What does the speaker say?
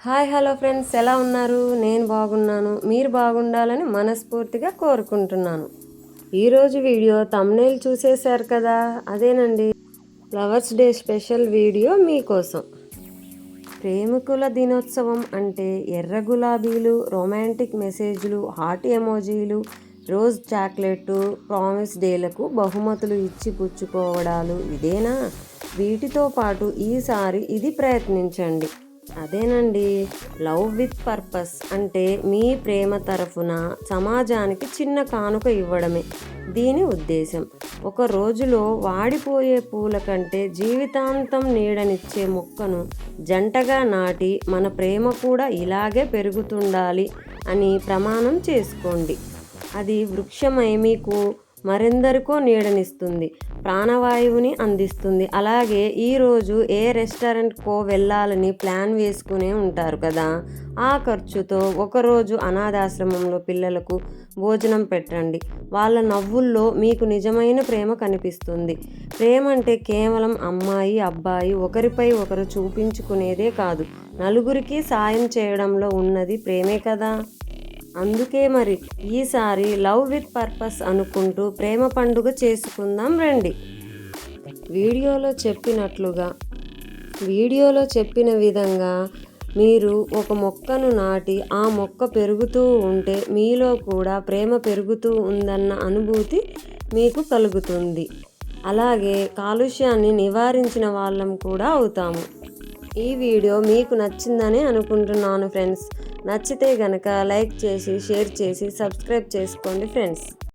Hi hello friends, ఎలా ఉన్నారు? నేను బాగున్నాను. మీరు బాగుండాలని మనస్ఫూర్తిగా కోరుకుంటున్నాను. ఈరోజు వీడియో థంబ్నెయిల్ చూసేశారు కదా, అదేనండి ఫ్లవర్స్ డే స్పెషల్ వీడియో మీకోసం. ప్రేమికుల దినోత్సవం అంటే ఎర్ర గులాబీలు, రొమాంటిక్ మెసేజ్లు, హార్ట్ ఎమోజీలు, రోజ్ చాక్లెట్, ప్రామిస్ డేలకు బహుమతులు ఇచ్చి పుచ్చుకోవడాలు ఇదేనా? వీటితో పాటు ఈసారి ఇది ప్రయత్నించండి. అదేనండి లవ్ విత్ పర్పస్ అంటే మీ ప్రేమ తరఫున సమాజానికి చిన్న కానుక ఇవ్వడమే దీని ఉద్దేశం. ఒక రోజులో వాడిపోయే పూల కంటే జీవితాంతం నీడనిచ్చే మొక్కను జంటగా నాటి మన ప్రేమ కూడా ఇలాగే పెరుగుతుండాలి అని ప్రమాణం చేసుకోండి. అది వృక్షమై మీకు మరెందరికో నీడనిస్తుంది, ప్రాణవాయువుని అందిస్తుంది. అలాగే ఈరోజు ఏ రెస్టారెంట్కో వెళ్ళాలని ప్లాన్ వేసుకునే ఉంటారు కదా, ఆ ఖర్చుతో ఒకరోజు అనాథాశ్రమంలో పిల్లలకు భోజనం పెట్టండి. వాళ్ళ నవ్వుల్లో మీకు నిజమైన ప్రేమ కనిపిస్తుంది. ప్రేమ అంటే కేవలం అమ్మాయి అబ్బాయి ఒకరిపై ఒకరు చూపించుకునేదే కాదు, నలుగురికి సాయం చేయడంలో ఉన్నది ప్రేమే కదా. అందుకే మరి ఈసారి లవ్ విత్ పర్పస్ అనుకుంటూ ప్రేమ పండుగ చేసుకుందాం రండి. వీడియోలో చెప్పిన విధంగా మీరు ఒక మొక్కను నాటి ఆ మొక్క పెరుగుతూ ఉంటే మీలో కూడా ప్రేమ పెరుగుతూ ఉందన్న అనుభూతి మీకు కలుగుతుంది. అలాగే కాలుష్యాన్ని నివారించిన వాళ్ళం కూడా అవుతాము. ఈ వీడియో మీకు నచ్చిందని అనుకుంటున్నాను ఫ్రెండ్స్. నచ్చితే గనక లైక్ చేసి, షేర్ చేసి, సబ్స్క్రైబ్ చేసుకోండి ఫ్రెండ్స్.